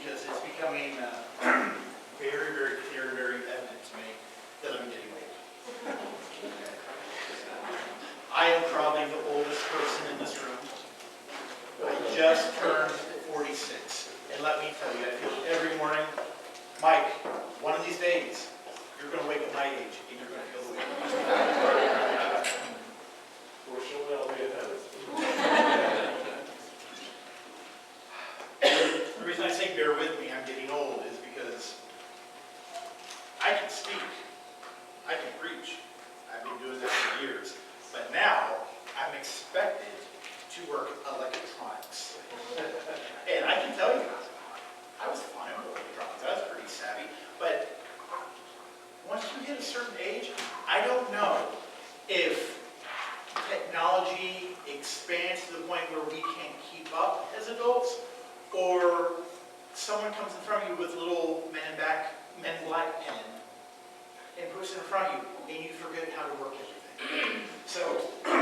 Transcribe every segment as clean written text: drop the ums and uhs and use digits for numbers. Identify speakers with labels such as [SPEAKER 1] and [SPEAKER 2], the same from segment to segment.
[SPEAKER 1] because it's becoming very, very clear, very evident to me that I'm getting old. I am probably the oldest person in this room. I just turned 46. And let me tell you, I feel it every morning. Mike, one of these days, you're going to wake up my age, and you're going to feel the weight.
[SPEAKER 2] Fortunately, I'll be ahead.
[SPEAKER 1] The reason I say bear with me, I'm getting old, is because I can speak. I can preach. I've been doing that for years. But now, I'm expected to work electronics. And I can tell you, I was fine with electronics. I was pretty savvy. But once you hit a certain age, I don't know if technology expands to the point where we can't keep up as adults, or someone comes in front of you with a little men in black pen and puts it in front of you, and you forget how to work everything. So,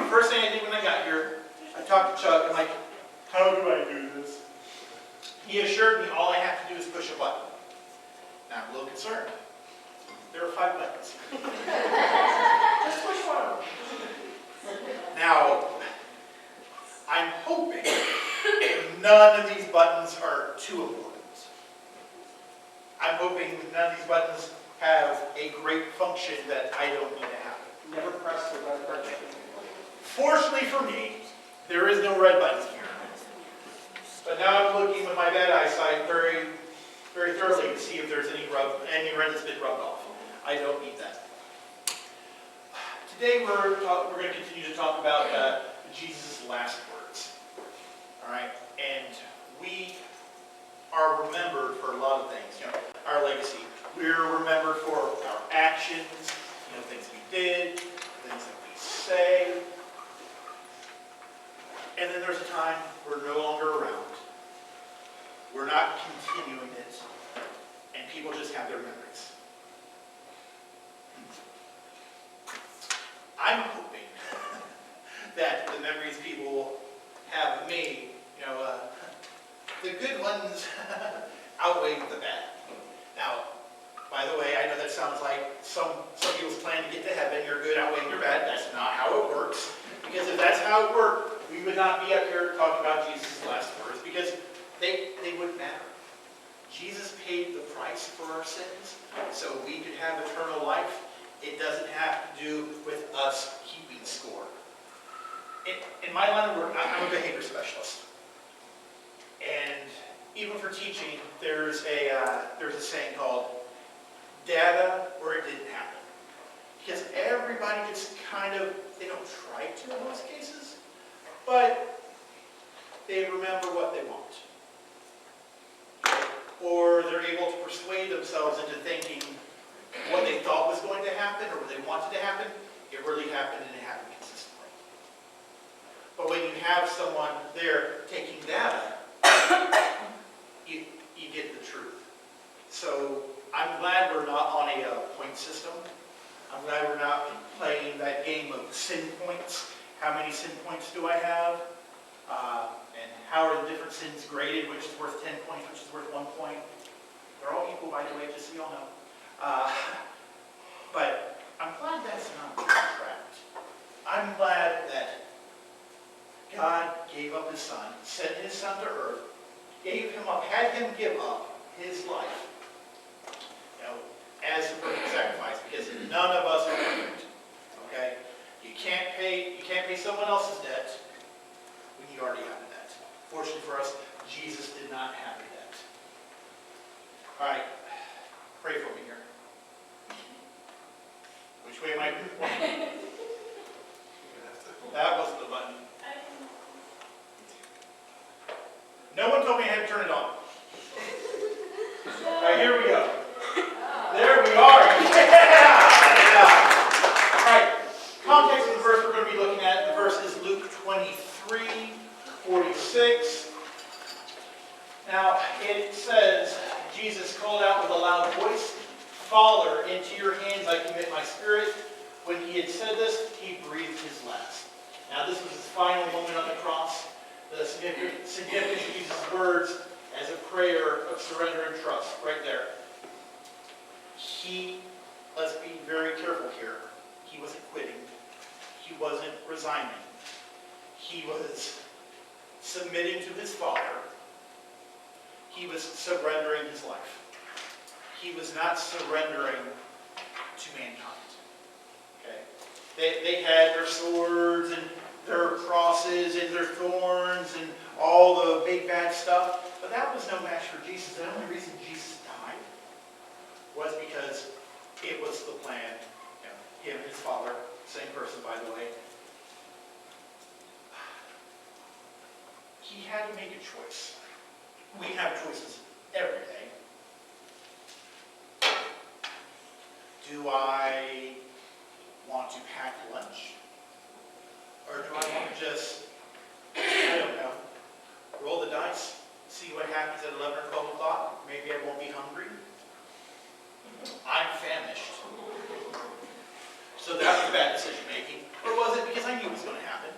[SPEAKER 1] first thing I did when I got here, I talked to Chuck. I'm like, how do I do this? He assured me all I have to do is push a button. Now I'm a little concerned. There are 5 buttons.
[SPEAKER 2] Just push one.
[SPEAKER 1] Now, I'm hoping none of these buttons are too important. I'm hoping none of these buttons have a great function that I don't need to have.
[SPEAKER 2] Never press the red button.
[SPEAKER 1] Fortunately for me, there is no red buttons here. But now I'm looking with my bad eyesight very, very thoroughly to see if there's any red that's been rubbed off. I don't need that. Today we're going to continue to talk about Jesus' last words. All right, and we are remembered for a lot of things. You know, our legacy. We're remembered for our actions. You know, things we did, things that we say. And then there's a time we're no longer around. We're not continuing it, and people just have their memories. I'm hoping that the memories people have of me, you know, the good ones outweigh the bad. Now, by the way, I know that sounds like some people's plan to get to heaven, your good outweighing your bad. That's not how it works. Because if that's how it worked, we would not be up here talking about Jesus' last words, because they wouldn't matter. Jesus paid the price for our sins, so we could have eternal life. It doesn't have to do with us keeping score. In my line of work, I'm a behavior specialist. And even for teaching, there's a saying called data or it didn't happen. Because everybody gets they don't try to in most cases, but they remember what they want. Or they're able to persuade themselves into thinking what they thought was going to happen or what they wanted to happen, it really happened and it happened consistently. But when you have someone there taking data, you get the truth. So I'm glad we're not on a point system. I'm glad we're not playing that game of sin points. How many sin points do I have? And how are the different sins graded? Which is worth 10 points, which is worth 1 point. They're all equal, by the way, just so y'all know. But I'm glad that's not being tracked. I'm glad that God gave up His Son, sent His Son to earth, gave Him up, had Him give up His life, you know, as a perfect sacrifice, because none of us are perfect. Okay? You can't pay someone else's debt when you already have a debt. Fortunately for us, Jesus did not have a debt. All right, pray for me here. Which way am I? That wasn't the button. No one told me I had to turn it on. All right, here we go. There we are. Yeah. All right. Context of the verse we're going to be looking at. The verse is Luke 23:46. Now, it says, Jesus called out with a loud voice, Father, into your hands I commit my spirit. When he had said this, he breathed his last. Now, this was his final moment on the cross. The significance of Jesus' words as a prayer of surrender and trust, right there. Let's be very careful here. He wasn't quitting. He wasn't resigning. He was submitting to his Father. He was surrendering his life. He was not surrendering to mankind. Okay? They had their swords and their crosses and their thorns and all the big bad stuff, but that was no match for Jesus. The only reason Jesus died was because it was the plan. Him and his Father, same person, by the way. He had to make a choice. We have choices every day. Do I want to pack lunch? Or do I want to just, I don't know, roll the dice, see what happens at 11 or 12 o'clock? Maybe I won't be hungry. I'm famished. So that was bad decision making. Or was it because I knew it was going to happen?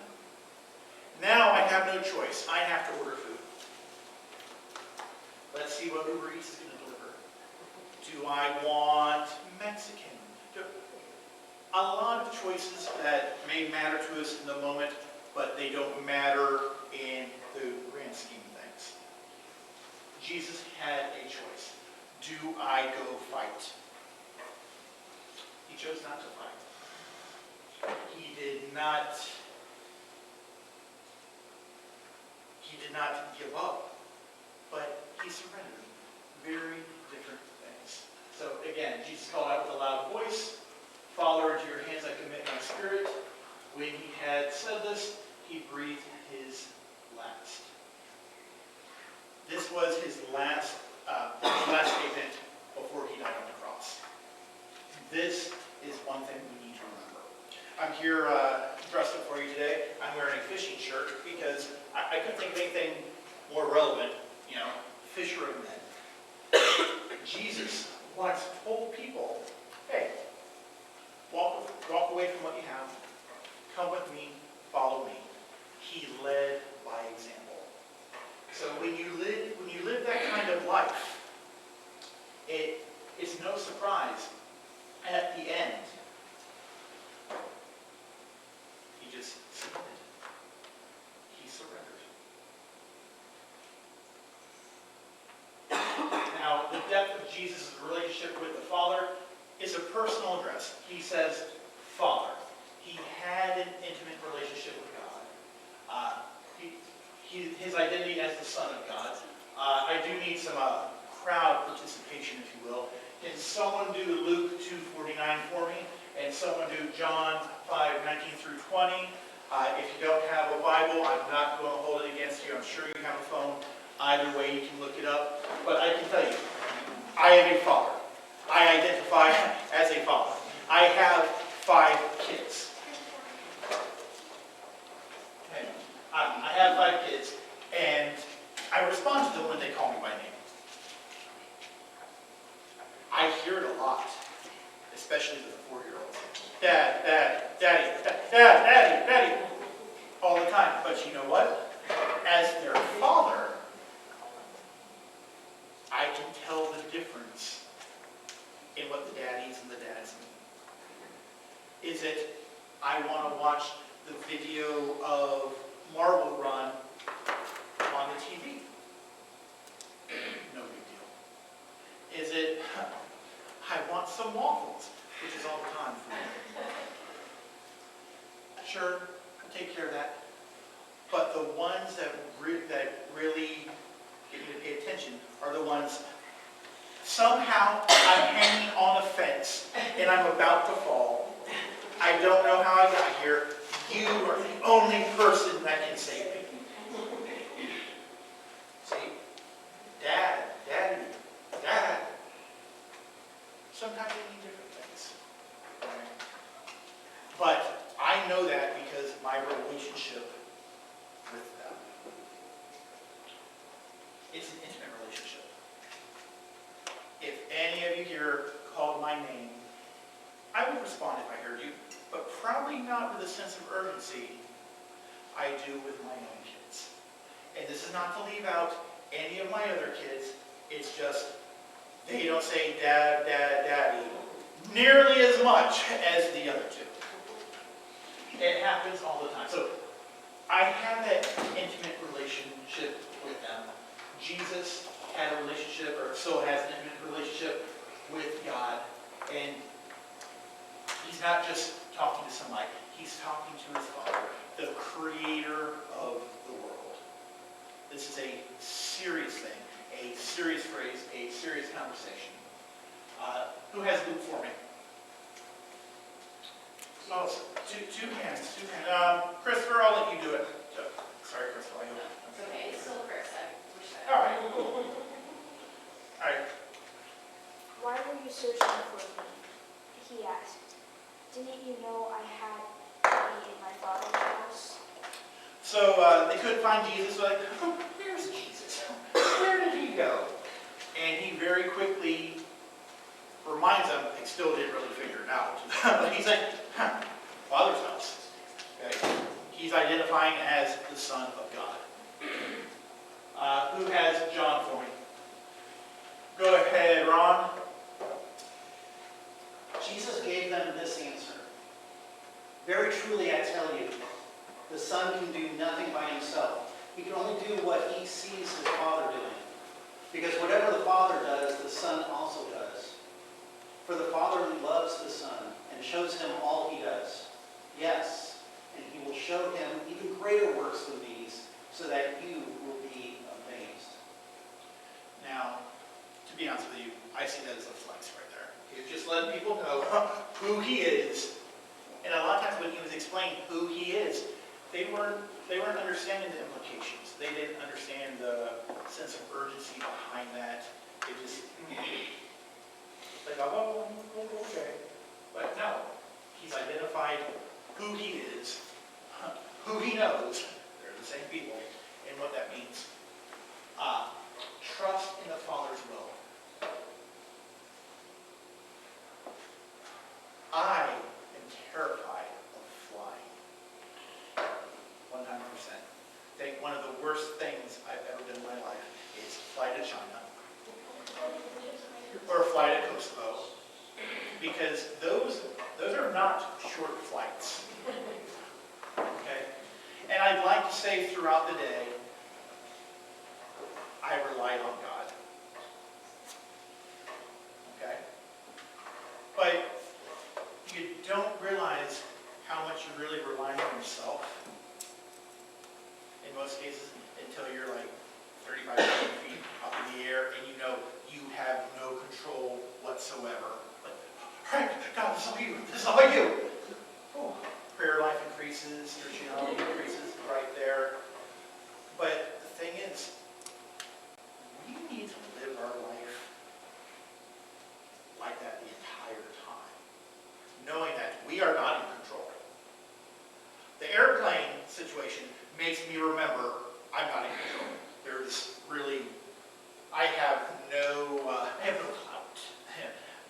[SPEAKER 1] Now I have no choice. I have to order food. Let's see what Uber Eats is going to deliver. Do I want Mexican? A lot of choices that may matter to us in the moment, but they don't matter in the grand scheme of things. Jesus had a choice. Do I go fight? He chose not to fight. He did not give up, but he surrendered. Very different things. So again, Jesus called out with a loud voice, "Father, into your hands I commit my spirit." When he had said this, he breathed his last. This was his last statement before he died on the cross. This is one thing we need to remember. I'm here dressed up for you today. I'm wearing a fishing shirt because I couldn't think of anything more relevant, fisher of men. Jesus once told people, hey, walk away from what you have. Come with me, follow me. He led by example. So when you live that kind of life, it's no surprise at the end. He just submitted. He surrendered. Now, the depth of Jesus' relationship with the Father is a personal address. He says, Father. He had an intimate relationship with God. His identity as the Son of God. I do need some crowd participation, if you will. Can someone do Luke 2:49 for me? And someone do John 5:19 through 20? If you don't have a Bible, I'm not going to hold it against you. I'm sure you have a phone. Either way, you can look it up. But I can tell you, I am a father. I identify as a father. I have 5 kids. Okay. I have 5 kids, and I respond to them when they call me by name. I hear it a lot, especially with the 4-year-olds. Dad, Daddy, Daddy, Dad, Daddy, Daddy, all the time. But you know what? As their father, I can tell the difference in what the daddies and the dads mean. Is it, I want to watch the video of Marble Run on the TV? No big deal. Is it, I want some waffles, which is all the time for me. Sure, I'll take care of that. But the ones that really get me to pay attention are the ones, somehow I'm hanging on a fence and I'm about to fall. I don't know how I got here. You are the only person that can save me. See? Dad, Daddy, Dad. Sometimes they need different things. But I know that because of my relationship with them. It's an intimate relationship. If any of you here called my name, I would respond if I heard you, but probably not with a sense of urgency I do with my own kids. And this is not to leave out any of my other kids, it's just, they don't say dad, dad, daddy nearly as much as the other two. It happens all the time. So I have that intimate relationship with them. Jesus had a relationship, or so has an intimate relationship with God. And he's not just talking to somebody. He's talking to his Father, the creator of the world. This is a serious thing, a serious phrase, a serious conversation. Who has Luke for me? Oh, two hands. Christopher, I'll let you do it. Sorry, Christopher.
[SPEAKER 3] It's okay, it's still Chris. I wish I.
[SPEAKER 1] All right. All right.
[SPEAKER 4] Why were you searching for me? He asked. Didn't you know I had to be in my Father's house?
[SPEAKER 1] So they couldn't find Jesus. So like, oh, here's Jesus. Where did he go? And he very quickly reminds them. They still didn't really figure it out. But he's like, Father's house. Okay. He's identifying as the Son of God. Who has John for me? Go ahead, Ron.
[SPEAKER 5] Jesus gave them this answer. Very truly I tell you, the Son can do nothing by himself. He can only do what he sees his Father doing. Because whatever the Father does, the Son also does. For the Father loves the Son and shows him all he does. Yes, and he will show him even greater works than these, so that you will be amazed.
[SPEAKER 1] Now, to be honest with you, I see that as a flex right there. He's just letting people know who he is. And a lot of times when he was explaining who he is, they weren't understanding the implications. They didn't understand the sense of urgency behind that. They just, like, oh, okay. But no, he's identified who he is, who he knows. They're the same people, and what that means. Trust in the Father's will. I am terrified of flying. 100%. I think one of the worst things I've ever done in my life is fly to China or fly to Kosovo, because those are not short flights. Okay? And I'd like to say throughout the day, I relied on God. Okay? But you don't realize how much you're really relying on yourself in most cases until you're like 35,000 feet up in the air and you know you have no control whatsoever. Like, all right, God, this is all you. This is all you. Oh, prayer life increases, spirituality increases right there. But the thing is, we need to live our life like that the entire time, knowing that we are not in control. The airplane situation makes me remember I'm not in control. There's really, I have no clout.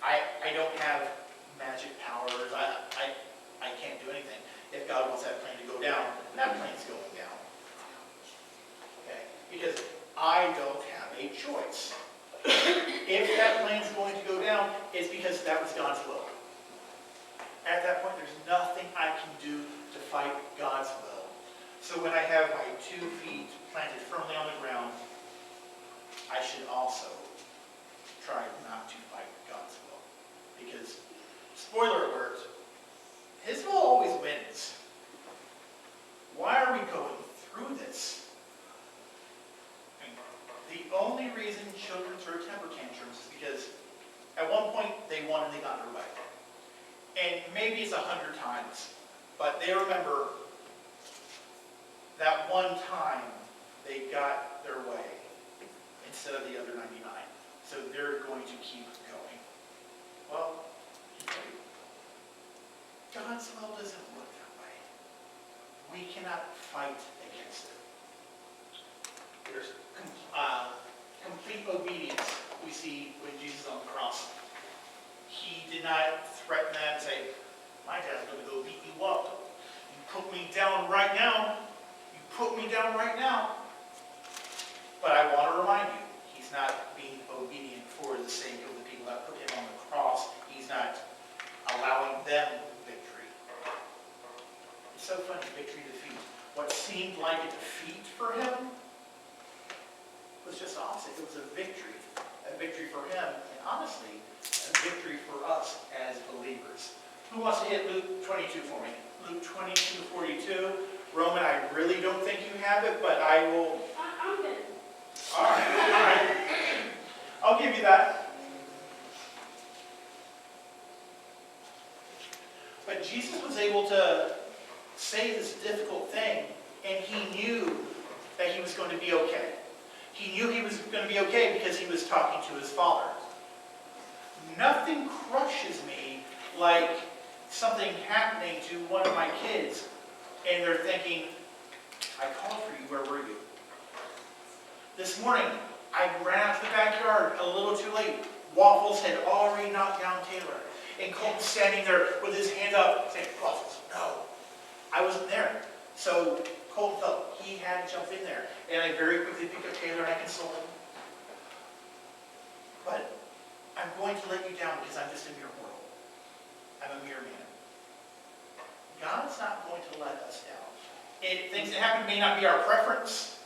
[SPEAKER 1] I don't have magic powers. I can't do anything. If God wants that plane to go down, that plane's going down. Okay? Because I don't have a choice. If that plane's going to go down, it's because that was God's will. At that point, there's nothing I can do to fight God's will. So when I have my 2 feet planted firmly on the ground, I should also try not to fight God's will. Because, spoiler alert, his will always wins. Why are we going through this? The only reason children throw temper tantrums is because at one point they won and they got their way. And maybe it's 100 times, but they remember that one time they got their way instead of the other 99. So they're going to keep going. Well, God's will doesn't work that way. We cannot fight against it. There's complete obedience we see when Jesus on the cross. He did not threaten them and say, my dad's going to go beat you up. You put me down right now. You put me down right now. But I want to remind you, he's not being obedient for the sake of the people that put him on the cross. He's not allowing them victory. It's so funny, victory, defeat. What seemed like a defeat for him was just the opposite. It was a victory for him, and honestly, a victory for us as believers. Who wants to hit Luke 22 for me? Luke 22:42. Roman, I really don't think you have it, but I will.
[SPEAKER 3] I'm good.
[SPEAKER 1] All right. I'll give you that. But Jesus was able to say this difficult thing, and he knew that he was going to be okay. He knew he was going to be okay because he was talking to his Father. Nothing crushes me like something happening to one of my kids, and they're thinking, I called for you, where were you? This morning, I ran out to the backyard a little too late. Waffles had already knocked down Taylor, and Colton's standing there with his hand up saying, Waffles, no. I wasn't there. So Colton felt he had to jump in there. And I very quickly picked up Taylor and I consoled him. But I'm going to let you down because I'm just a mere mortal. I'm a mere man. God's not going to let us down. Things that happen may not be our preference,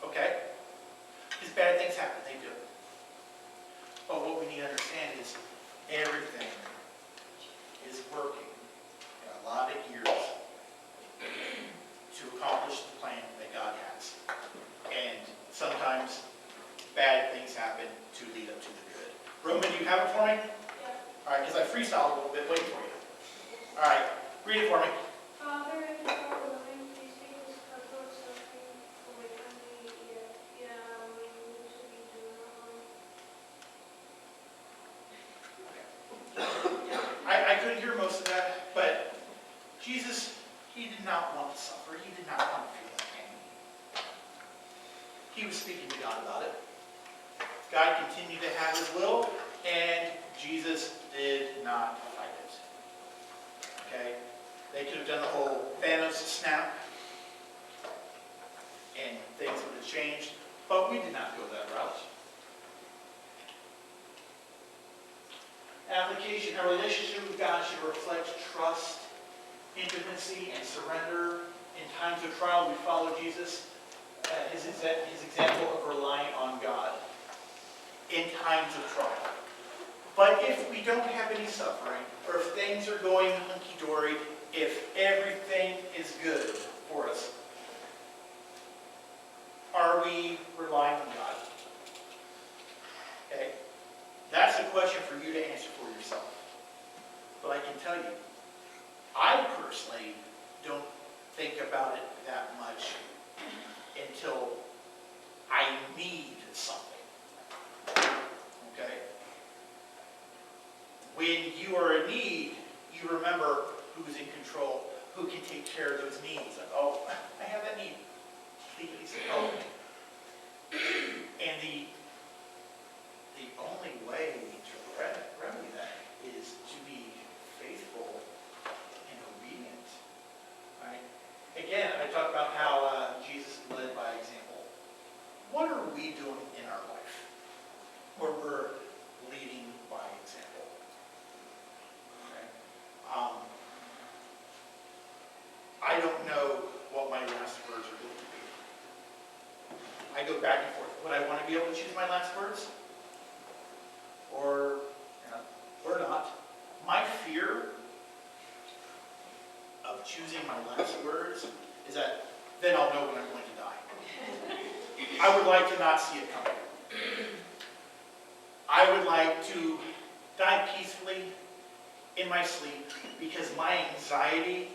[SPEAKER 1] okay? Because bad things happen, they do. But what we need to understand is everything is working in a lot of gears to accomplish the plan that God has. And sometimes bad things happen to lead up to the good. Roman, do you have it for me?
[SPEAKER 3] Yeah.
[SPEAKER 1] All right, because I freestyled a little bit. Wait for you. All right, read it for me.
[SPEAKER 3] Father, in heaven, please take this cup of suffering away from me, yet allowing me to be doing
[SPEAKER 1] I couldn't hear most of that, but Jesus, he did not want to suffer. He did not want to feel that pain. He was speaking to God about it. God continued to have his will, and Jesus did not fight it. Okay? They could have done the whole Thanos snap, and things would have changed, but we did not go that route. Application: our relationship with God should reflect trust, intimacy, and surrender. In times of trial, we follow Jesus, his example of relying on God in times of trial. But if we don't have any suffering, or if things are going hunky-dory, if everything is good for us, are we relying on God? Okay? That's a question for you to answer for yourself. But I can tell you, I personally don't think about it that much until I need something. Okay? When you are in need, you remember who's in control, who can take care of those needs. Like, oh, I have that need. Please help me. And the only way to remedy that is to be faithful and obedient. Right? Again, I talked about how Jesus led by example. What are we doing in our life where we're leading by example? Okay? I don't know what my last words are going to be. I go back and forth. Would I want to be able to choose my last words? Or not? My fear of choosing my last words is that then I'll know when I'm going to die. I would like to not see it coming. I would like to die peacefully in my sleep because my anxiety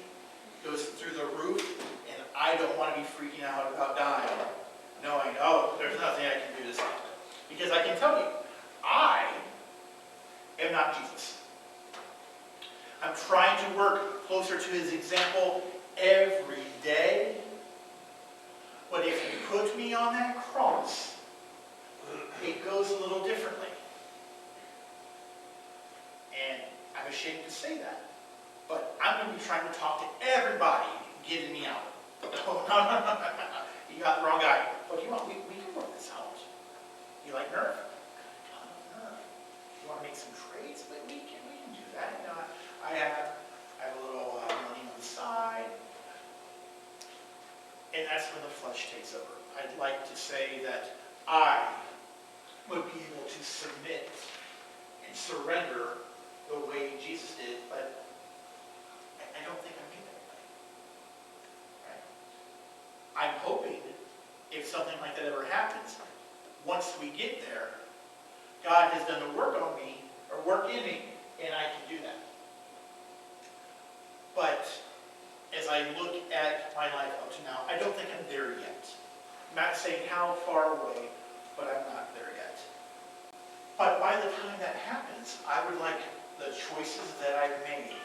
[SPEAKER 1] goes through the roof and I don't want to be freaking out about dying, knowing, oh, there's nothing I can do to stop it. Because I can tell you, I am not Jesus. I'm trying to work closer to his example every day. But if you put me on that cross, it goes a little differently. And I'm ashamed to say that. But I'm going to be trying to talk to everybody getting me out. Oh, no. You got the wrong guy. What do you want? We can work this out. You like Nerf? Got a ton of Nerf. You want to make some trades? But we can do that. You know, I have a little money on the side. And that's when the flesh takes over. I'd like to say that I would be able to submit and surrender the way Jesus did, but I don't think I'm that way. Right? I'm hoping if something like that ever happens, once we get there, God has done the work on me, or work in me, and I can do that. But as I look at my life up to now, I don't think I'm there yet. I'm not saying how far away, but I'm not there yet. But by the time that happens, I would like the choices that I've made.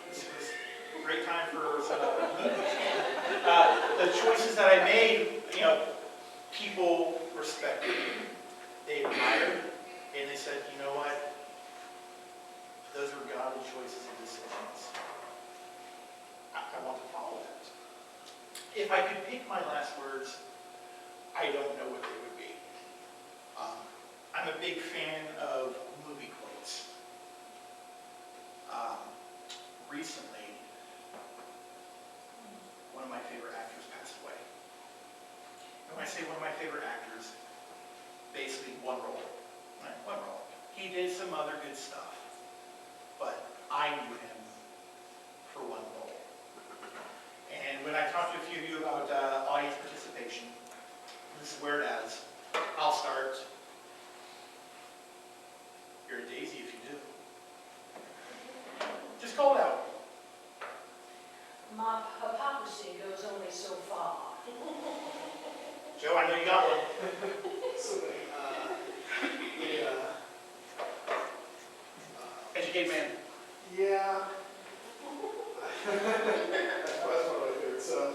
[SPEAKER 1] This is a great time for some movies. The choices that I made, you know, people respected, they admired, and they said, you know what? Those were godly choices and decisions. I want to follow that. If I could pick my last words, I don't know what they would be. I'm a big fan of movie quotes. Recently, one of my favorite actors passed away. And when I say one of my favorite actors, basically one role. Right? One role. He did some other good stuff, but I knew him for one role. And when I talked to a few of you about audience participation, this is where it is. I'll start. You're a daisy if you do. Just call it out.
[SPEAKER 6] My hypocrisy goes only so far.
[SPEAKER 1] Joe, I know you got one. Educated man.
[SPEAKER 2] Yeah. That's one of my favorite stuff.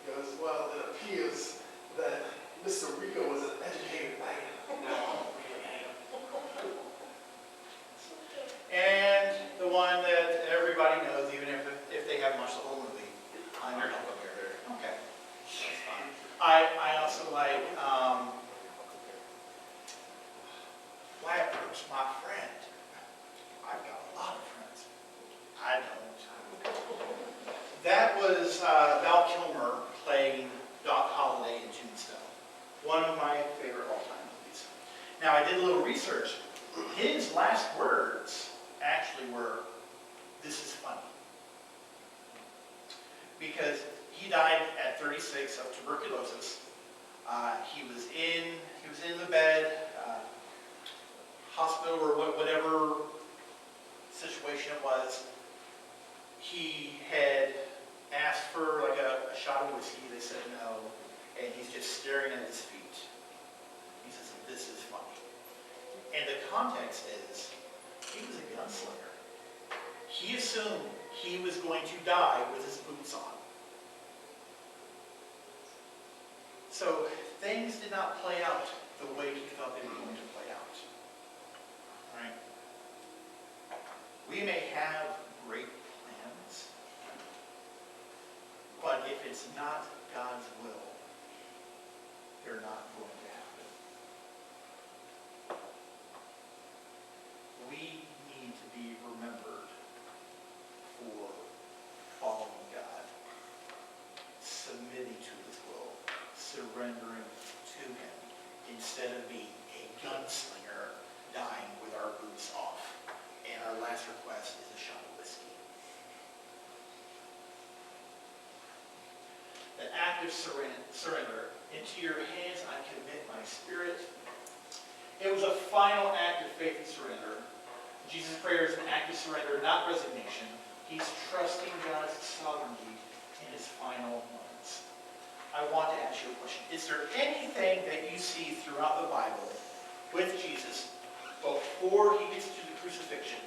[SPEAKER 2] Because, well, it appears that Mr. Rico was an educated man. No, really am.
[SPEAKER 1] And the one that everybody knows, even if they haven't watched the whole movie. I'm your Huckleberry. Okay. That's fine. I also like Wyatt Earp's my friend. I've got a lot of friends. I don't. That was Val Kilmer playing Doc Holliday in Tombstone. One of my favorite all-time movies. Now, I did a little research. His last words actually were, "This is funny." Because he died at 36 of tuberculosis. He was in the bed, hospital or whatever situation it was. He had asked for like a shot of whiskey. They said no, and he's just staring at his feet. He says, "This is funny." And the context is, he was a gunslinger. He assumed he was going to die with his boots on. So things did not play out the way he thought they were going to play out. Right? We may have great plans, but if it's not God's will, they're not going to happen. We need to be remembered for following God, submitting to His will, surrendering to Him, instead of being a gunslinger dying with our boots off. And our last request is a shot of whiskey. The act of surrender. Into your hands I commit my spirit. It was a final act of faith and surrender. Jesus' prayer is an act of surrender, not resignation. He's trusting God's sovereignty in his final moments. I want to ask you a question. Is there anything that you see throughout the Bible with Jesus before he gets to the crucifixion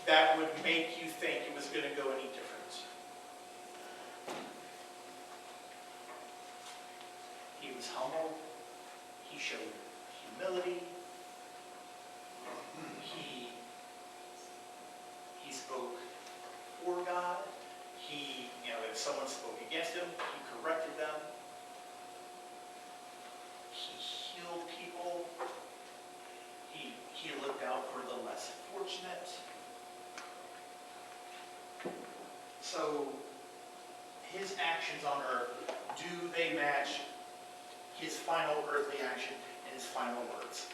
[SPEAKER 1] that would make you think it was going to go any different? He was humble. He showed humility. He spoke for God. If someone spoke against him, he corrected them. He healed people. He looked out for the less fortunate. So his actions on earth, do they match his final earthly action and his final words?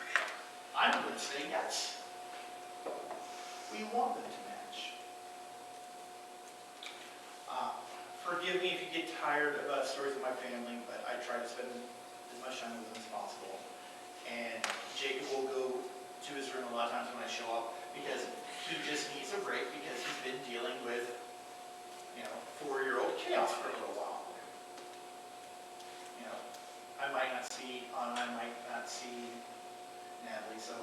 [SPEAKER 1] I'm going to say yes. We want them to match. Forgive me if you get tired of stories of my family, but I try to spend as much time with them as possible. And Jacob will go to his room a lot of times when I show up because he just needs a break because he's been dealing with, 4-year-old chaos for a little while. I might not see Natalie, so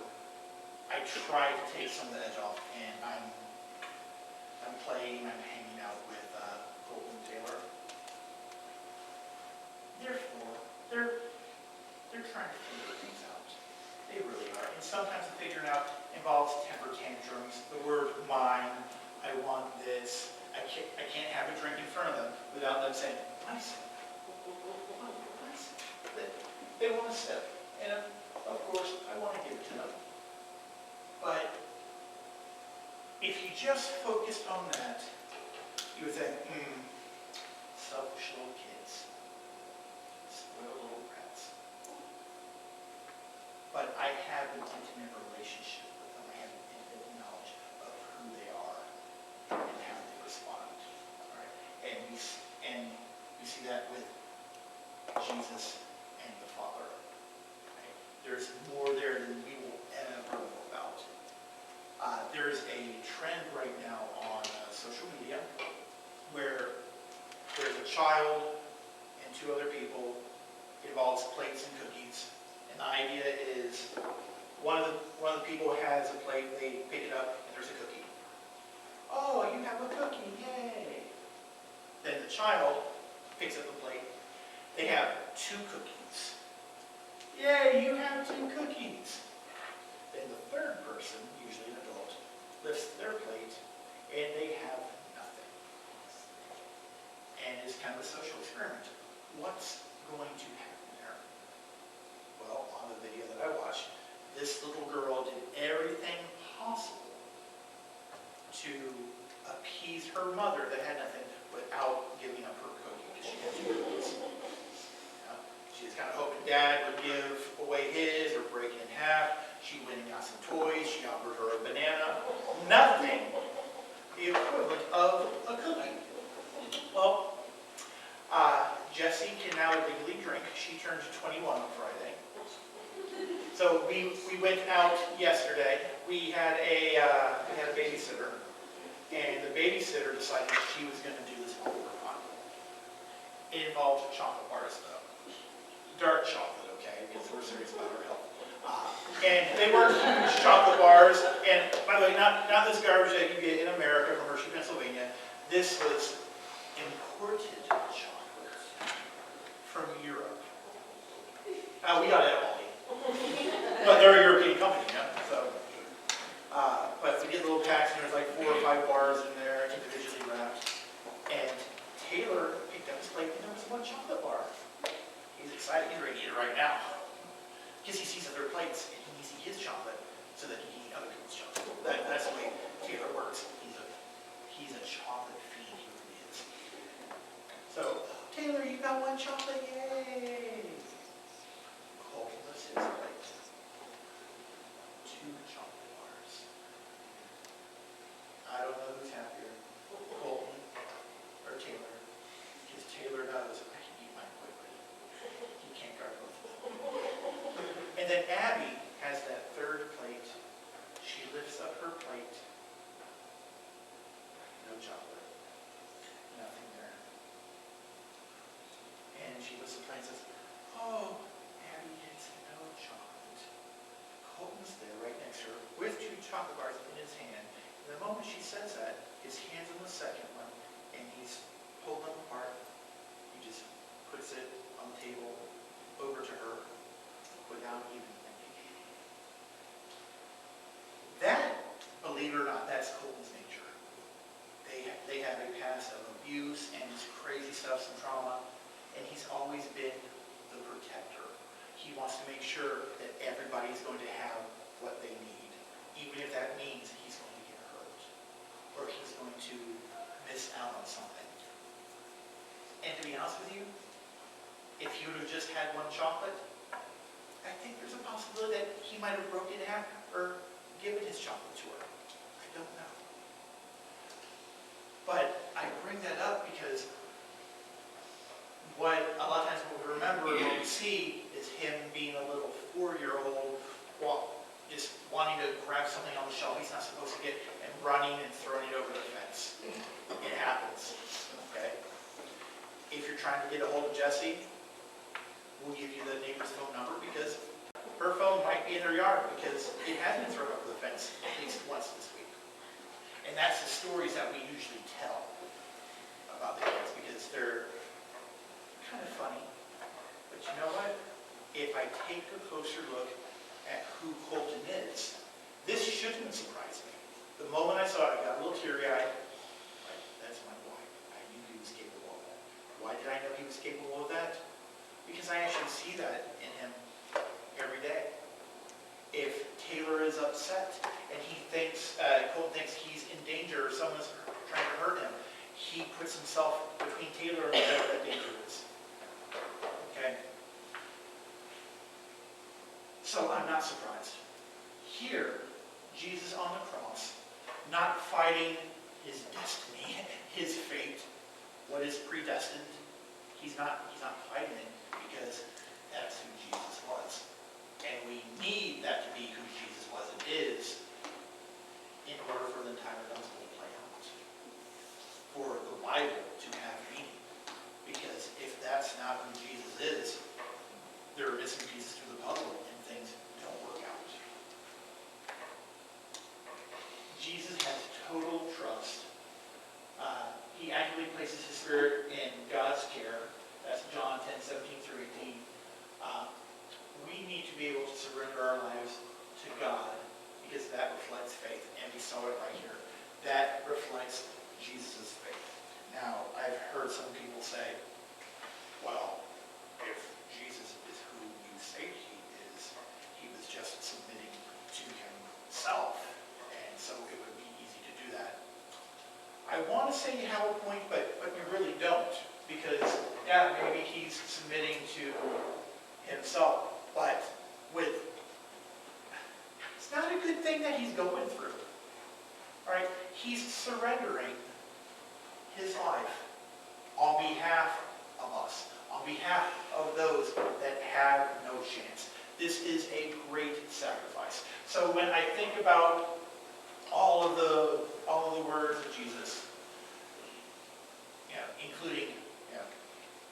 [SPEAKER 1] I try to take some of the edge off, and I'm playing, I'm hanging out with Colton Taylor. They're trying to figure things out. They really are. And sometimes the figuring out involves temper tantrums, the word mine, I want this. I can't have a drink in front of them without them saying, I sip. They want to sip. And of course, I want to give it to them. But if you just focused on that, you would think, selfish little kids. Spoiled little brats. But I have an intimate relationship with them. I have an intimate knowledge of who they are and how they respond. All right? And we see that with Jesus and the Father. Right? There's more there than we will ever know about. There's a trend right now on social media where there's a child and 2 other people. It involves plates and cookies. And the idea is one of the people has a plate, they pick it up, and there's a cookie. Oh, you have a cookie, yay! Then the child picks up the plate. They have 2 cookies. Yay, you have 2 cookies. Then the third person, usually an adult, lifts their plate, and they have nothing. And it's kind of a social experiment. What's going to happen there? Well, on the video that I watched, this little girl did everything possible to appease her mother that had nothing without giving up her cookie because she had 2 cookies. She was kind of hoping Dad would give away his or break it in half. She went and got some toys. She offered her a banana. Nothing the equivalent of a cookie. Well, Jessie can now legally drink. She turned 21 on Friday. So we went out yesterday. We had a babysitter, and the babysitter decided she was going to do this homework on. It involved chocolate bars, though. Dark chocolate, okay, because we're serious about our health. And they weren't huge chocolate bars. And by the way, not this garbage that you get in America from Hershey, Pennsylvania. This was imported chocolate from Europe. We got it at Aldi. But they're a European company, so. But we get little packs, and there's like 4 or 5 bars in there, individually wrapped. And Taylor picked up his plate, and there was 1 chocolate bar. He's excited. He's ready to eat it right now. Because he sees other plates, and he needs to eat his chocolate so that he can eat other people's chocolate. That's the way Taylor works. He's a chocolate fiend. He really is. So, Taylor, you got 1 chocolate. Yay! Colton lifts his plate. 2 chocolate bars. I don't know who's happier, Colton or Taylor. Because Taylor knows I can eat mine quickly. He can't guard both of them. And then Abby has that 3rd plate. She lifts up her plate. No chocolate. Nothing there. And she lifts the plate and says, oh, Abby gets no chocolate. Colton's there right next to her with 2 chocolate bars in his hand. And the moment she says that, his hand's on the 2nd one, and he's pulled them apart. He just puts it on the table over to her without even thinking. That, believe it or not, that's Colton's nature. They have a past of abuse and crazy stuff, some trauma, and always been the protector. He wants to make sure that everybody's going to have what they need, even if that means he's going to get hurt or he's going to miss out on something. And to be honest with you, if he would have just had one chocolate, I think there's a possibility that he might have broken it in half or given his chocolate to her. I don't know. But I bring that up because what a lot of times what we remember and what we see is him being a little 4-year-old, just wanting to grab something on the shelf he's not supposed to get and running and throwing it over the fence. It happens, okay? If you're trying to get a hold of Jessie, we'll give you the neighbor's phone number because her phone might be in her yard because it has been thrown over the fence at least once this week. And that's the stories that we usually tell about the kids because they're kind of funny. But you know what? If I take a closer look at who Colton is, this shouldn't surprise me. The moment I saw it, I got a little teary-eyed. Like, that's my boy. I knew he was capable of that. Why did I know he was capable of that? Because I actually see that in him every day. If Taylor is upset and he thinks, Colton thinks he's in danger or someone's trying to hurt him, he puts himself between Taylor and whatever that danger is. Okay? So I'm not surprised. Here, Jesus on the cross, not fighting his destiny, his fate, what is predestined. He's not fighting it because that's who Jesus was. And we need that to be who Jesus was and is in order for the entire gospel to play out. For the Bible to have meaning. Because if that's not who Jesus is, there are missing pieces to the puzzle and things don't work out. Jesus has total trust. He actively places his spirit in God's care. That's John 10:17-18. We need to be able to surrender our lives to God because that reflects faith. And we saw it right here. That reflects Jesus' faith. Now, I've heard some people say, well, if Jesus is who you say he is, he was just submitting to himself. And so it would be easy to do that. I want to say you have a point, but you really don't. Because, yeah, maybe he's submitting to himself. But it's not a good thing that he's going through. All right? He's surrendering his life on behalf of us, on behalf of those that have no chance. This is a great sacrifice. So when I think about all of the words of Jesus, including,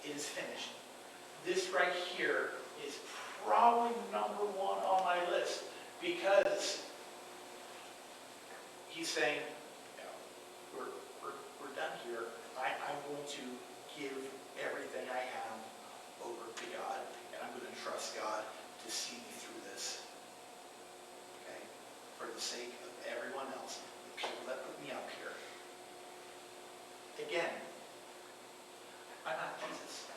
[SPEAKER 1] it is finished. This right here is probably number one on my list because he's saying, we're done here. I'm going to give everything I have over to God, and I'm going to trust God to see me through this. Okay? For the sake of everyone else, the people that put me up here. Again, I'm not Jesus.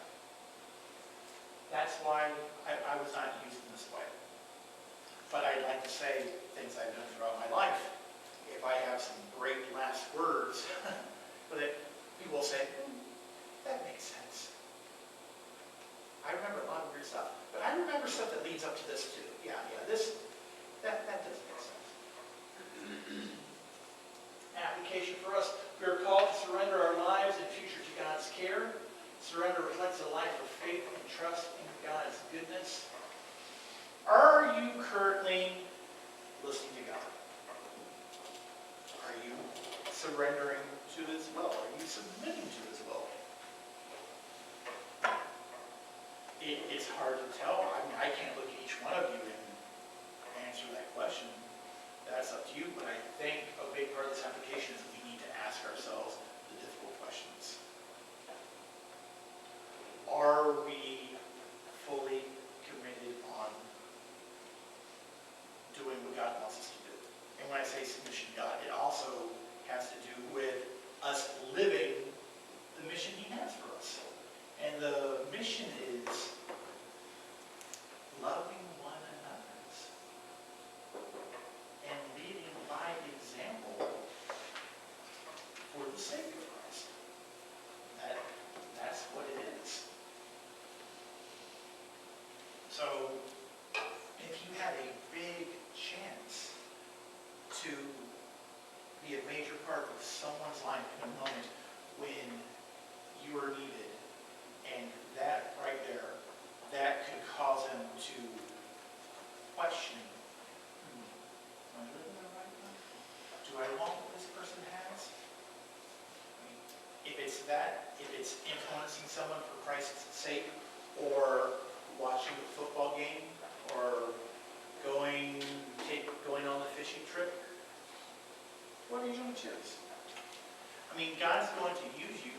[SPEAKER 1] That's why I was not used in this way. But I'd like to say things I've done throughout my life. If I have some great last words, that people will say, that makes sense. I remember a lot of weird stuff. But I remember stuff that leads up to this too. That does make sense. Application for us. We are called to surrender our lives and future to God's care. Surrender reflects a life of faith and trust in God's goodness. Are you currently listening to God? Are you surrendering to His will? Are you submitting to His will? It's hard to tell. I mean, I can't look at each one of you and answer that question. That's up to you. But I think a big part of this application is we need to ask ourselves the difficult questions. Are we fully committed on doing what God wants us to do? And when I say submission to God, it also has to do with us living the mission He has for us. And the mission is So if you had a big chance to be a major part of someone's life in a moment when you are needed, and that right there, that could cause them to question, am I living the right life? Do I want what this person has? I mean, if it's that, if it's influencing someone for Christ's sake, or watching a football game, or going on the fishing trip, what are you going to choose? I mean, God's going to use you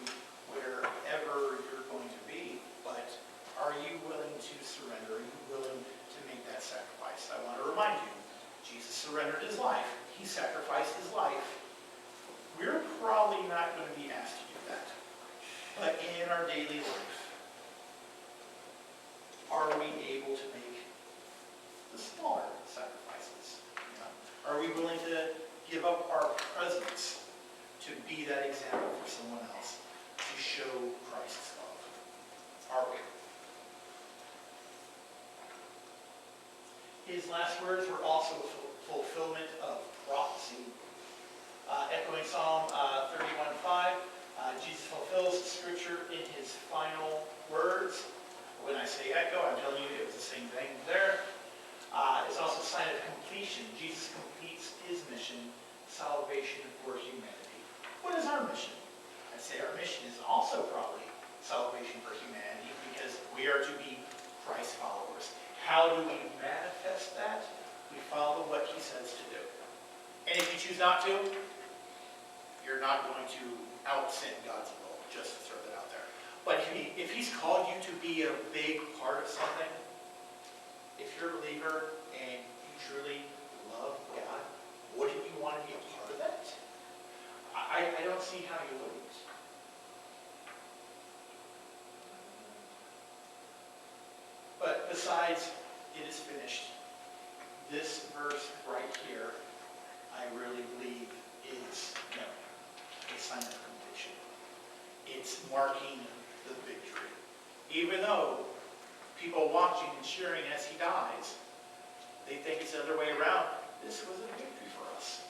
[SPEAKER 1] wherever you're going to be, but are you willing to surrender? Are you willing to make that sacrifice? I want to remind you, Jesus surrendered his life. He sacrificed his life. We're probably not going to be asked to do that. But in our daily life, are we able to make the smaller sacrifices? You know? Are we willing to give up our presence to be that example for someone else, to show Christ's love? Are we? His last words were also fulfillment of prophecy. Echoing Psalm 31:5, Jesus fulfills Scripture in his final words. When I say echo, I'm telling you it was the same thing there. It's also a sign of completion. Jesus completes his mission, salvation for humanity. What is our mission? I'd say our mission is also probably salvation for humanity, because we are to be Christ followers. How do we manifest that? We follow what he says to do. And if you choose not to, you're not going to out-sin God's will, just to throw that out there. But if he's called you to be a big part of something, if you're a believer and you truly love God, wouldn't you want to be a part of that? I don't see how you wouldn't. But besides, it is finished, this verse right here, I really believe is a sign of completion. It's marking the victory. Even though people watching and cheering as he dies, they think it's the other way around. This was a victory for us.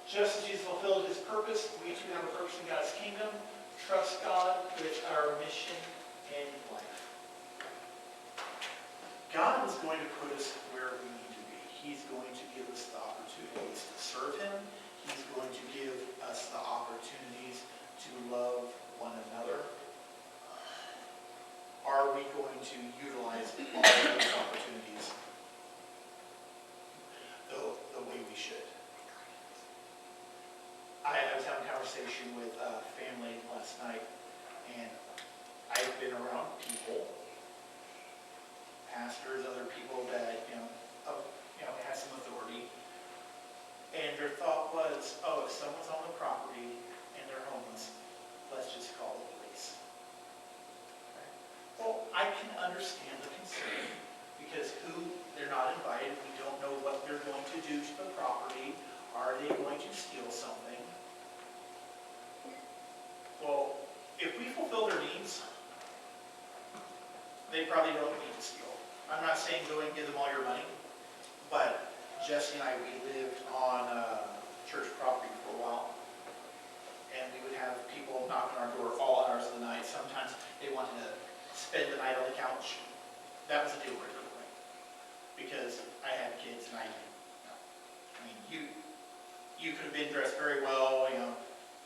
[SPEAKER 1] Just as Jesus fulfilled his purpose, we too have a purpose in God's kingdom. Trust God with our mission in life. God is going to put us where we need to be. He's going to give us the opportunities to serve him. He's going to give us the opportunities to love one another. Are we going to utilize all of those opportunities the way we should? I was having a conversation with a family last night, and I've been around people, pastors, other people that have some authority, and their thought was, oh, if someone's on the property and they're homeless, let's just call the police. Okay. Well, I can understand the concern, because they're not invited, we don't know what they're going to do to the property. Are they going to steal something? Well, if we fulfill their needs, they probably don't need to steal. I'm not saying go and give them all your money, but Jesse and I, we lived on church property for a while, and we would have people knock on our door all hours of the night. Sometimes they wanted to spend the night on the couch. That was a deal breaker for me, because I had kids, and you could have been dressed very well,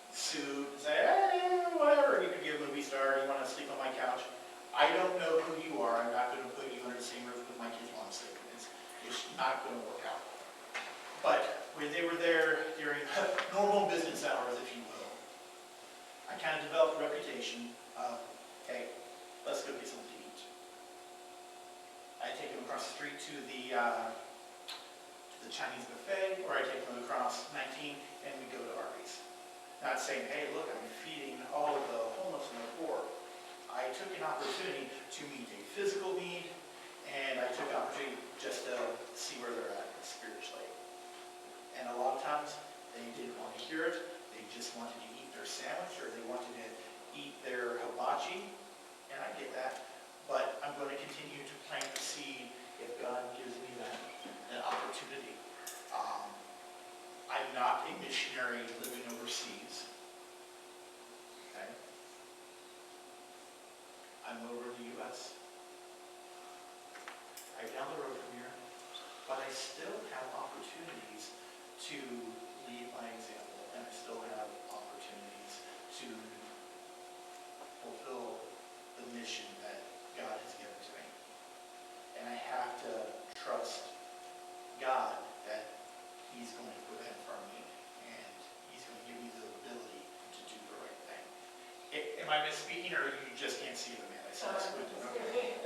[SPEAKER 1] suit, and say, hey, whatever. You could be a movie star. You want to sleep on my couch. I don't know who you are. I'm not going to put you under the same roof with my kids while I'm sleeping. It's not going to work out. But when they were there during normal business hours, if you will, I kind of developed a reputation of, hey, let's go get something to eat. I take them across the street to the Chinese buffet, or I take them across 19 and we go to Arby's. Not saying, hey, look, I'm feeding all of the homeless and the poor. I took an opportunity to meet a physical need, and I took an opportunity just to see where they're at spiritually. And a lot of times, they didn't want to hear it. They just wanted to eat their sandwich, or they wanted to eat their hibachi. and I get that, but I'm going to continue to plant the seed if God gives me that opportunity. I'm not a missionary living overseas. Okay? I'm over in the U.S. I'm down the road from here, but I still have opportunities to lead by example, and I still have opportunities to fulfill the mission that God has given to me. And I have to trust God that He's going to provide for me, and He's going to give me the ability to do the right thing. Am I misspeaking, or you just can't see the man? I said this. Okay.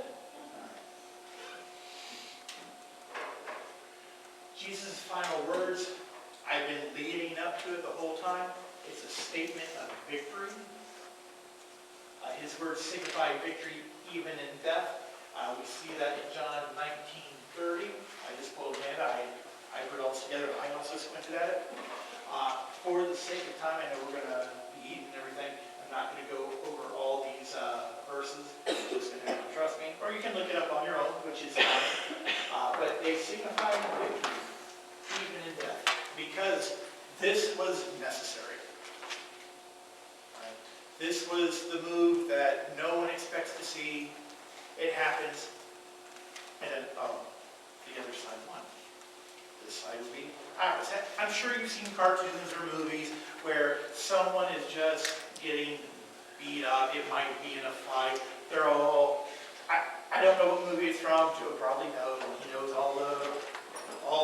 [SPEAKER 1] Jesus' final words, I've been leading up to it the whole time. It's a statement of victory. His words signify victory even in death. We see that in John 19:30. I just pulled it in. I put it all together. I also squinted at it. For the sake of time, I know we're going to be eating and everything. I'm not going to go over all these verses. You're just going to have to trust me. Or you can look it up on your own, which is fine. But they signify victory even in death, because this was necessary. Right? This was the move that no one expects to see. It happens, and then, the other side won. This side would be opposite. I'm sure you've seen cartoons or movies where someone is just getting beat up. It might be in a fight. They're all, I don't know what movie it's from. Joe probably knows. He knows all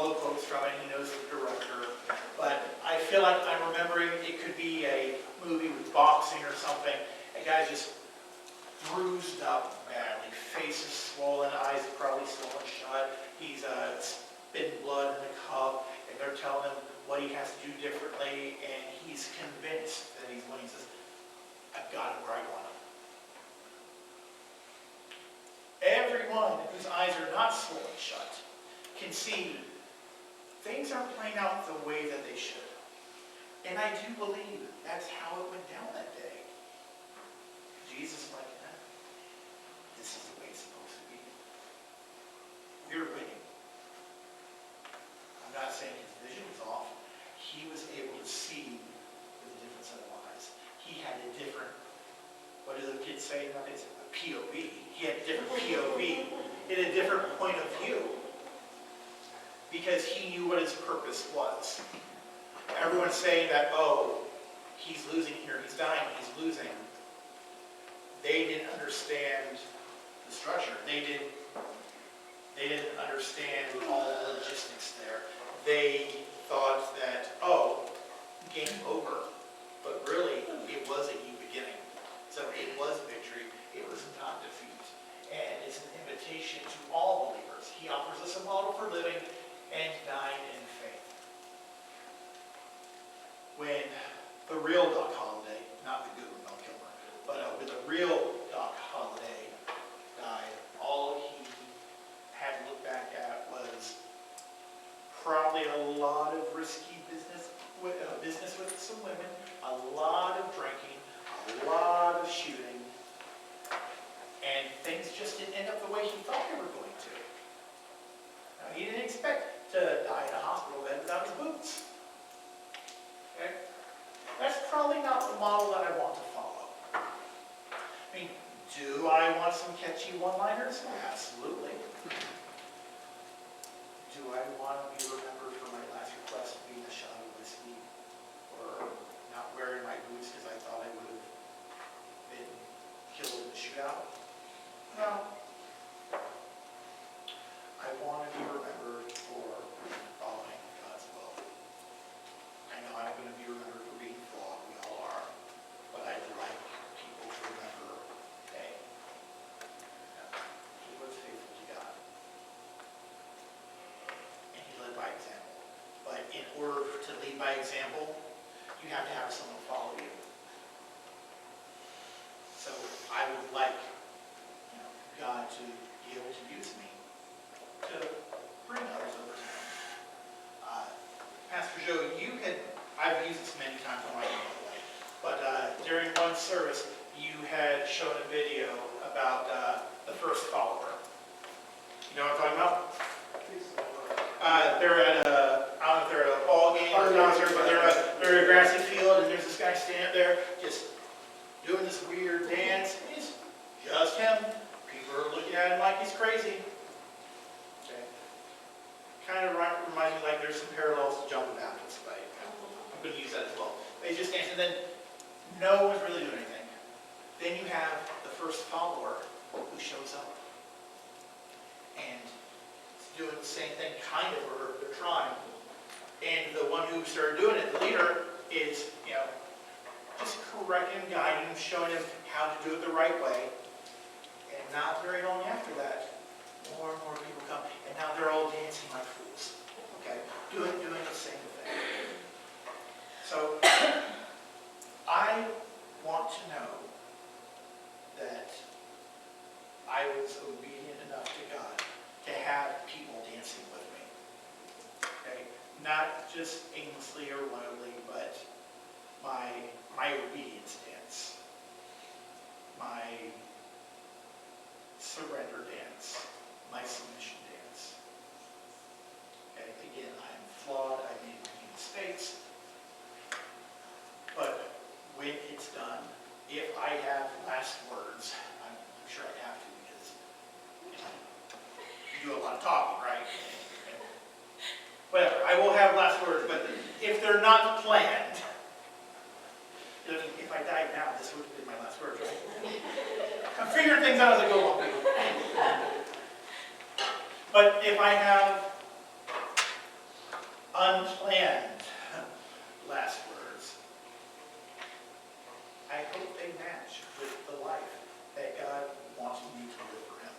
[SPEAKER 1] the quotes from it. He knows the director. But I feel like I'm remembering it could be a movie with boxing or something. A guy's just bruised up badly, face is swollen, eyes are probably still shut. He's spitting blood in the cup, and they're telling him what he has to do differently, and he's convinced that he's winning. He says, I've got it where I want him. Everyone whose eyes are not swollen shut can see things aren't playing out the way that they should. And I do believe that's how it went down that day. Jesus is like, this is the way it's supposed to be. We're winning. I'm not saying his vision was off. He was able to see with a different set of eyes. He had a different, what do the kids say nowadays? A POV. He had a different POV, in a different point of view. Because he knew what his purpose was. Everyone's saying that, oh, he's losing here, he's dying, he's losing. They didn't understand the structure. They didn't understand all the logistics there. They thought that, oh, game over. But really, it was a new beginning. So it was victory. It was not defeat. And it's an invitation to all believers. He offers us a model for living and dying in faith. When the real Doc Holliday, not the good one, Mel Kilmer, but when the real Doc Holliday died, all he had to look back at was probably a lot of risky business with some women, a lot of drinking, a lot of shooting, and things just didn't end up the way he thought they were going to. Now, he didn't expect to die in a hospital bed without his boots. Okay? That's probably not the model that I want to follow. I mean, do I want some catchy one-liners? Absolutely. Do I want to be remembered for my last request being a shot of whiskey? Or not wearing my boots because I thought I would have been killed in the shootout? No. I want to be remembered for following God's will. I know I'm going to be remembered for being flawed. We all are. But I'd like people to remember, hey, he was faithful to God. And he led by example. But in order to lead by example, you have to have someone follow you. So I would like God to be able to use me to bring others over to him. Pastor Joe, I've used this many times on my own way, but during one service, you had shown a video about the first follower. You know what I'm talking about? They're at a, I don't know if they're at a ball game or a concert, but they're at a grassy field, and there's this guy standing up there just doing this weird dance. It's just him. People are looking at him like he's crazy. Okay. Kind of reminds me like there's some parallels to John the Baptist, but I'm going to use that as well. But he's just dancing, and then no one's really doing anything. Then you have the first follower who shows up. And doing the same thing, kind of, or they're trying. And the one who started doing it, the leader, is, just correcting, guiding, showing him how to do it the right way. And not very long after that, more and more people come, and now they're all dancing like fools. Okay, doing the same thing. So, I want to know that I was obedient enough to God to have people dancing with me. Okay? Not just aimlessly or wildly, but my obedience dance. My surrender dance. My submission dance. Okay? Again, I am flawed. I made many mistakes. But when it's done, if I have last words, I'm sure I have to, because you do a lot of talking, right? Whatever, I will have last words, but if they're not planned, if I died now, this would have been my last words, right? I'm figuring things out as I go along. But if I have unplanned last words, I hope they match with the life that God wants me to live for Him.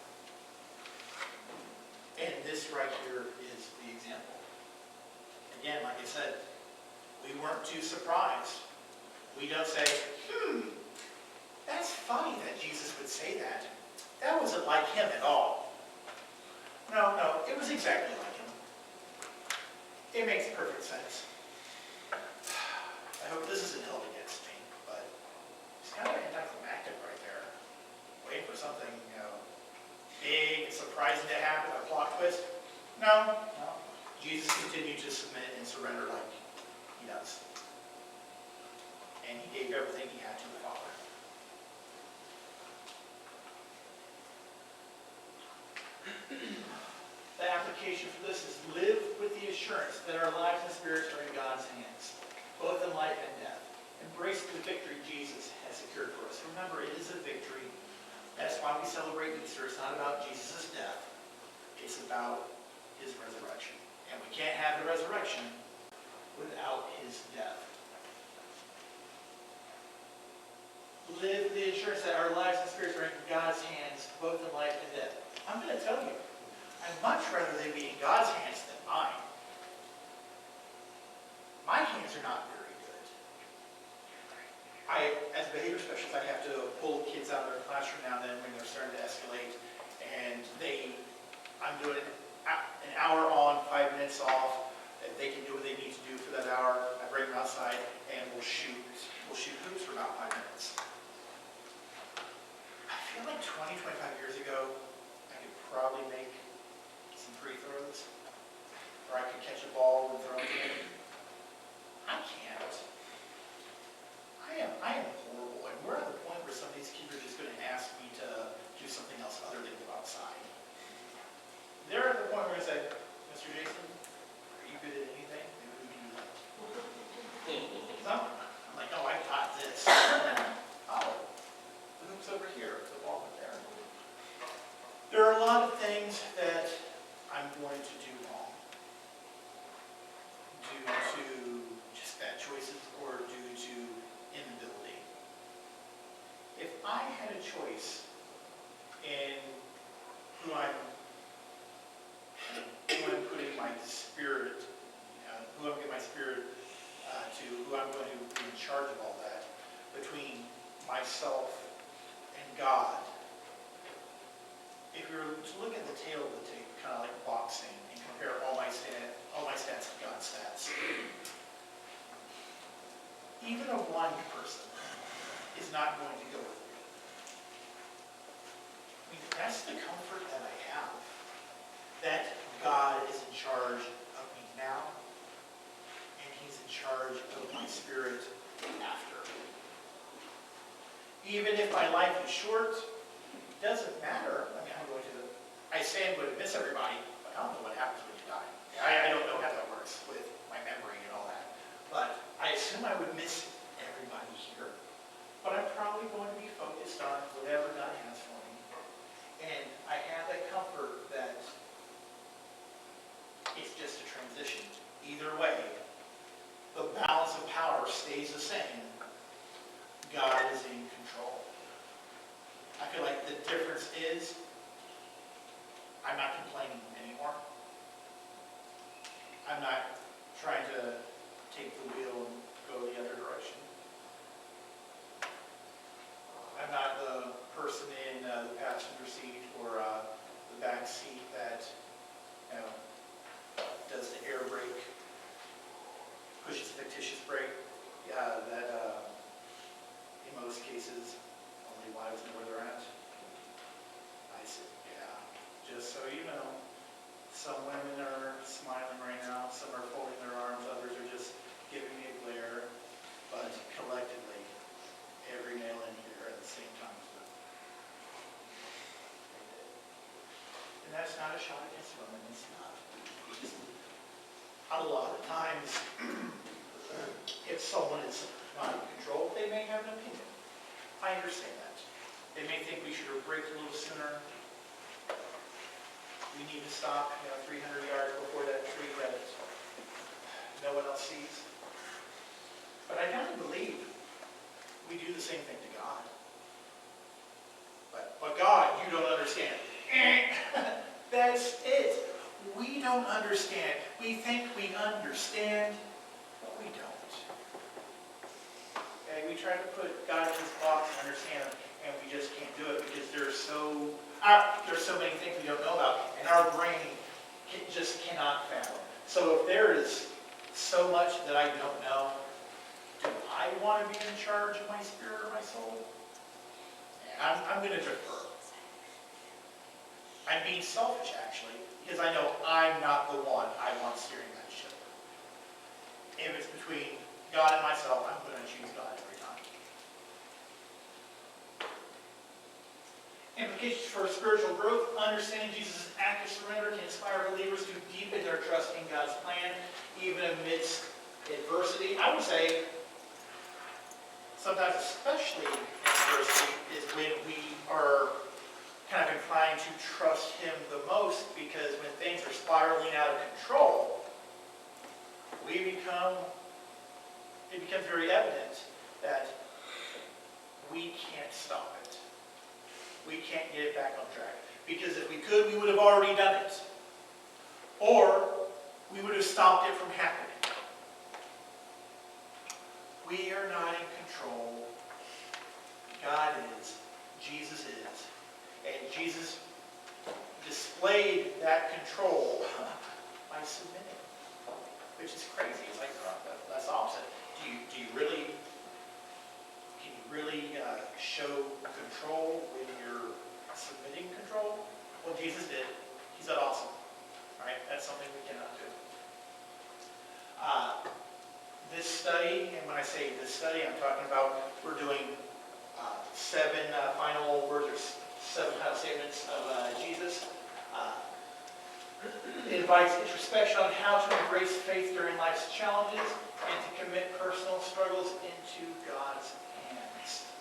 [SPEAKER 1] And this right here is the example. Again, like I said, we weren't too surprised. We don't say, that's funny that Jesus would say that. That wasn't like Him at all. No, it was exactly like Him. It makes perfect sense. I hope this isn't held against me, but it's kind of anticlimactic right there. Waiting for something, big and surprising to happen, a plot twist. No. Jesus continued to submit and surrender like He does. And He gave everything He had to the Father. The application for this is live with the assurance that our lives and spirits are in God's hands, both in life and death. Embrace the victory Jesus has secured for us. Remember, it is a victory. That's why we celebrate Easter. It's not about Jesus' death. It's about His resurrection. And we can't have the resurrection without His death. Live the assurance that our lives and spirits are in God's hands, both in life and death. I'm going to tell you, I'd much rather they be in God's hands than mine. My hands are not very good. As a behavior specialist, I have to pull kids out of their classroom now and then when they're starting to escalate. And I'm doing an hour on, 5 minutes off. If they can do what they need to do for that hour, I bring them outside and we'll shoot hoops for about 5 minutes. I feel like 20, 25 years ago, I could probably make some free throws. Or I could catch a ball and throw it in. I can't. I am horrible. And we're at the point where some of these kids are just going to ask me to do something else other than go outside. They're at the point where I say, Mr. Jason, are you good at anything? Maybe we can do that. I'm like, oh, I got this. Oh, the hoop's over here. The ball went there. There are a lot of things that I'm going to do wrong due to just bad choices or due to inability. If I had a choice in who I'm putting my spirit, who I'm giving my spirit to, who I'm going to be in charge of all that, between myself and God. If you were to look at the tail of the tape, kind of like boxing, and compare all my stats to God's stats, even a blind person is not going to go with me. that's the comfort that I have. That God is in charge of me now, and He's in charge of my spirit after. Even if my life is short, it doesn't matter. I mean, I say I'm going to miss everybody, but I don't know what happens when you die. I don't know how that works with my memory and all that. But I assume I would miss everybody here. But I'm probably going to be focused on whatever God has for me. And I have that comfort that it's just a transition. Either way, the balance of power stays the same. God is in control. I feel like the difference is I'm not complaining anymore. I'm not trying to take the wheel and go the other direction. I'm not the person in the passenger seat or the back seat that, does the air brake, pushes the fictitious brake. That in most cases only wives know where they're at. I said, yeah, just so you know, some women are smiling right now, some are folding their arms, others are just giving me a glare, but collectively, every male in here at the same time is good. And that's not a shot against women, it's not. A lot of times, if someone is not in control, they may have an opinion. I understand that. They may think we should have braked a little sooner. We need to stop, 300 yards before that tree that no one else sees. But I don't believe we do the same thing to God. But God, you don't understand. That's it. We don't understand. We think we understand, but we don't. Okay, we try to put God in his box and understand him, and we just can't do it because there's so many things we don't know about, and our brain just cannot fathom. So if there is so much that I don't know, do I want to be in charge of my spirit or my soul? And I'm going to defer. I'm being selfish, actually, because I know I'm not the one I want steering that ship. If it's between God and myself, I'm going to choose God every time. Implications for spiritual growth. Understanding Jesus' act of surrender can inspire believers to deepen their trust in God's plan, even amidst adversity. I would say, sometimes especially in adversity, is when we are kind of inclined to trust him the most, because when things are spiraling out of control, it becomes very evident that we can't stop it. We can't get it back on track. Because if we could, we would have already done it. Or we would have stopped it from happening. We are not in control. God is. Jesus is. And Jesus displayed that control by submitting, which is crazy. It's like, that's the opposite. Can you really show control when you're submitting control? Well, Jesus did. He's that awesome, right? That's something we cannot do. This study, and when I say this study, I'm talking about we're doing 7 final words or 7 final statements of Jesus. It invites introspection on how to embrace faith during life's challenges and to commit personal struggles into God's hands.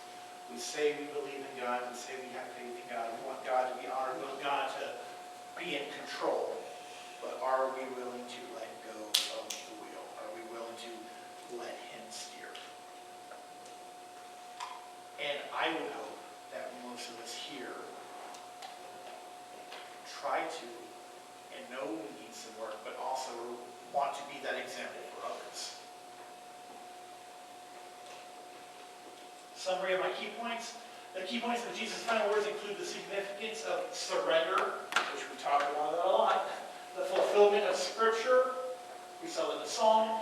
[SPEAKER 1] We say we believe in God. We say we have faith in God. We want God to be honored. We want God to be in control. But are we willing to let go of the wheel? Are we willing to let him steer? And I would hope that most of us here try to, and know we need some work, but also want to be that example for others. Summary of my key points. The key points of Jesus' final words include the significance of surrender, which we talk about a lot, the fulfillment of Scripture, we saw in the Psalm,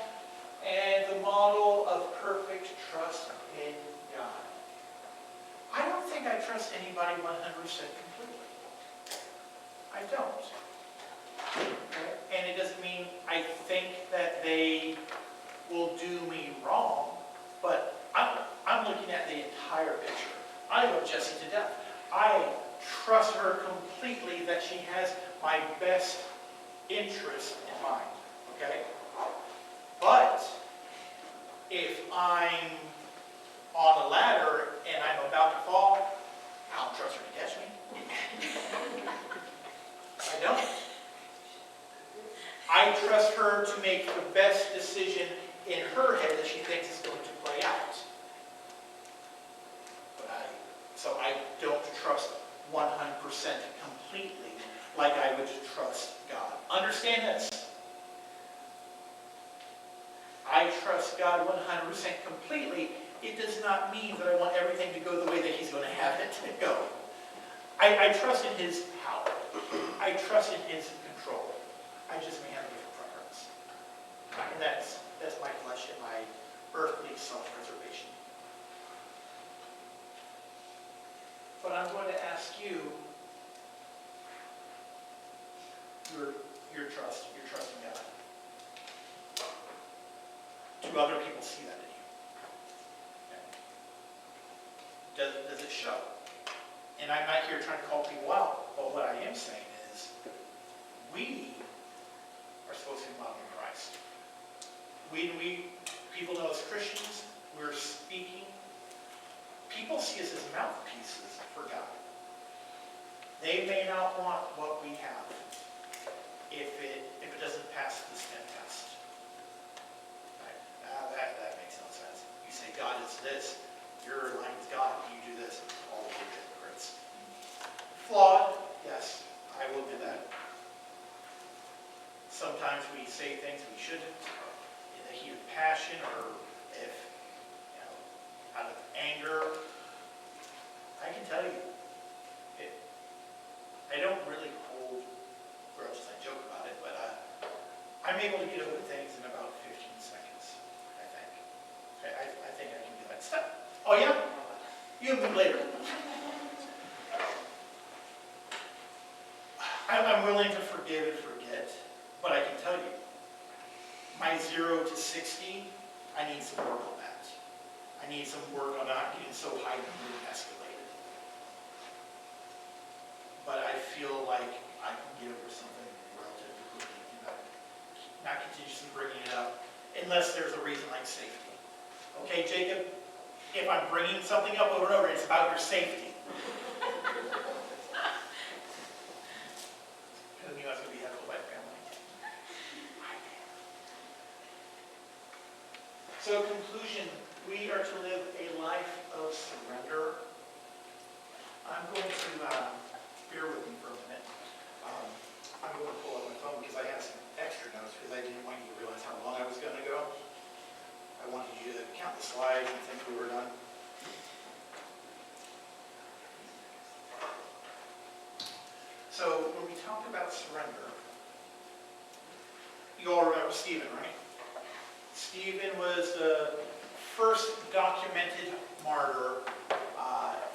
[SPEAKER 1] and the model of perfect trust in God. I don't think I trust anybody 100% completely. I don't. And it doesn't mean I think that they will do me wrong, but I'm looking at the entire picture. I love Jessie to death. I trust her completely that she has my best interest in mind, okay? But if I'm on a ladder and I'm about to fall, I don't trust her to catch me. I don't. I trust her to make the best decision in her head that she thinks is going to play out. So I don't trust 100% completely like I would trust God. Understand this. I trust God 100% completely. It does not mean that I want everything to go the way that He's going to have it to go. I trust in His power. I trust in His control. I just may have a different preference. And that's my flesh and my earthly self-preservation. But I'm going to ask you, your trust in God. Do other people see that in you? Okay. Does it show? And I'm not here trying to call people out, but what I am saying is, we are supposed to be modeling Christ. People know as Christians, we're speaking. People see us as mouthpieces for God. They may not want what we have if it doesn't pass the skin test. Right? That makes no sense. You say God is this, you're aligned with God, you do this, all of your hypocrites. Flawed, yes, I will do that. Sometimes we say things we shouldn't in the heat of passion, or if, out of anger. I can tell you, I don't really hold grudges. I joke about it, but I'm able to get over things in about 15 seconds, I think. I think I can do that. Stop. Oh, yeah? You have me later. I'm willing to forgive and forget, but I can tell you, my 0 to 60, I need some work on that. I need some work on not getting so high and escalated. But I feel like I can get over something relatively quickly, not continuously bringing it up, unless there's a reason like safety. Okay, Jacob, if I'm bringing something up over and over, it's about your safety. Because I knew I was going to be heckled by family. So, conclusion, we are to live a life of surrender. I'm going to, bear with me for a minute. I'm going to pull up my phone because I have some extra notes because I didn't want you to realize how long I was going to go. I wanted you to count the slides and think we were done. So when we talk about surrender, you all remember Stephen, right? Stephen was the first documented martyr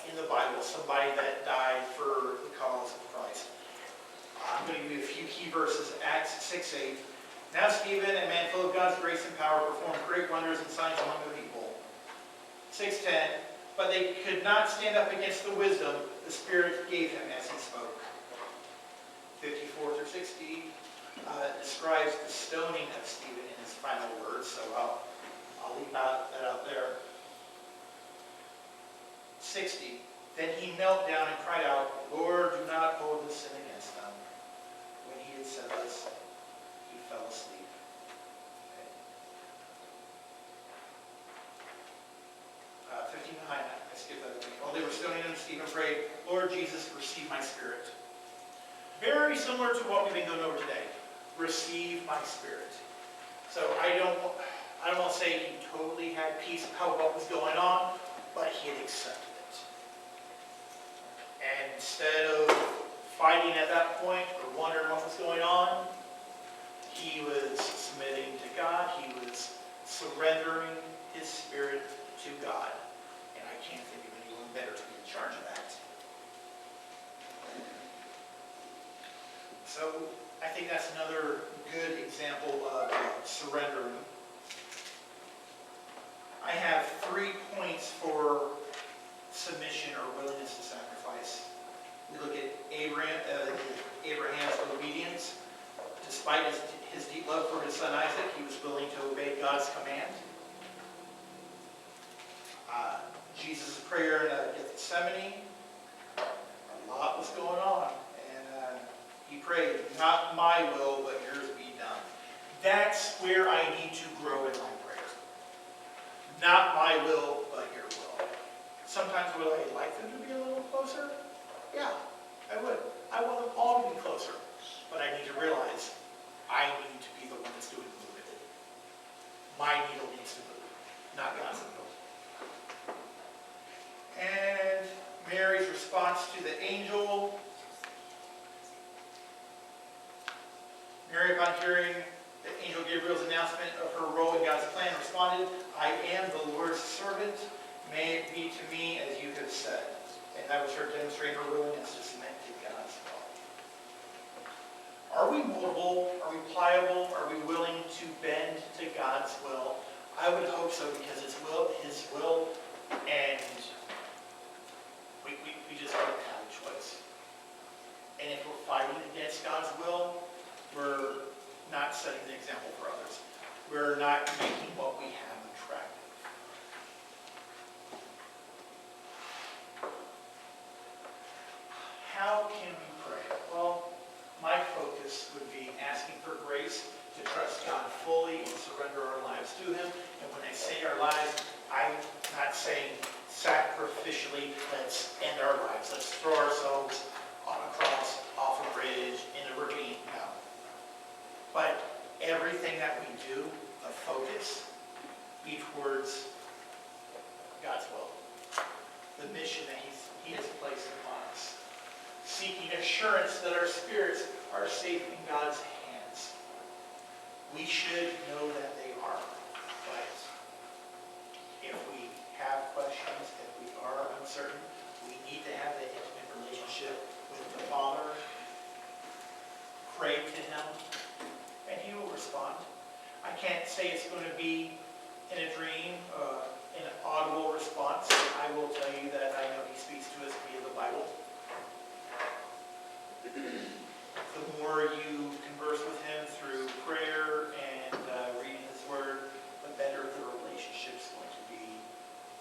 [SPEAKER 1] in the Bible, somebody that died for the cause of Christ. I'm going to give you a few key verses. Acts 6:8. Now Stephen, a man full of God's grace and power, performed great wonders and signs among the people. 6:10. But they could not stand up against the wisdom the Spirit gave him as he spoke. 54 through 60 describes the stoning of Stephen in his final words, so I'll leave that out there. 60. Then he knelt down and cried out, Lord, do not hold this sin against them. When he had said this, he fell asleep. Okay. 59, I skipped that. While they were stoning him, Stephen prayed, Lord Jesus, receive my spirit. Very similar to what we've been going over today. Receive my spirit. So I don't want to say he totally had peace about what was going on, but he had accepted it. And instead of fighting at that point or wondering what was going on, he was submitting to God. He was surrendering his spirit to God. And I can't think of anyone better to be in charge of that. So I think that's another good example of surrendering. I have 3 points for submission or willingness to sacrifice. We look at Abraham's obedience. Despite his deep love for his son Isaac, he was willing to obey God's command. Jesus' prayer in Gethsemane, a lot was going on. And he prayed, not my will, but yours be done. That's where I need to grow in my prayers. Not my will, but your will. Sometimes would I like them to be a little closer? Yeah, I would. I want them all to be closer. But I need to realize I need to be the one that's doing the moving. My needle needs to move, not God's needle. And Mary's response to the angel. Mary, upon hearing the angel Gabriel's announcement of her role in God's plan, responded, I am the Lord's servant. May it be to me as you have said. And that was her demonstrating her willingness to submit to God's will. Are we moldable? Are we pliable? Are we willing to bend to God's will? I would hope so, because His will, and we just don't have a choice. And if we're fighting against God's will, we're not setting the example for others. We're not making what we have attractive. How can we pray? Well, my focus would be asking for grace to trust God fully and surrender our lives to Him. And when I say our lives, I'm not saying sacrificially, let's end our lives. Let's throw ourselves on a cross, off a bridge, in a ravine. No. But everything that we do, the focus, be towards God's will. The mission that He has placed upon us. Seeking assurance that our spirits are safe in God's hands. We should know that they are. But if we have questions, if we are uncertain, we need to have that intimate relationship with the Father. Pray to Him, and He will respond. I can't say it's going to be in a dream, an audible response. I will tell you that I know He speaks to us via the Bible. The more you converse with Him through prayer and reading His Word, the better the relationship's going to be,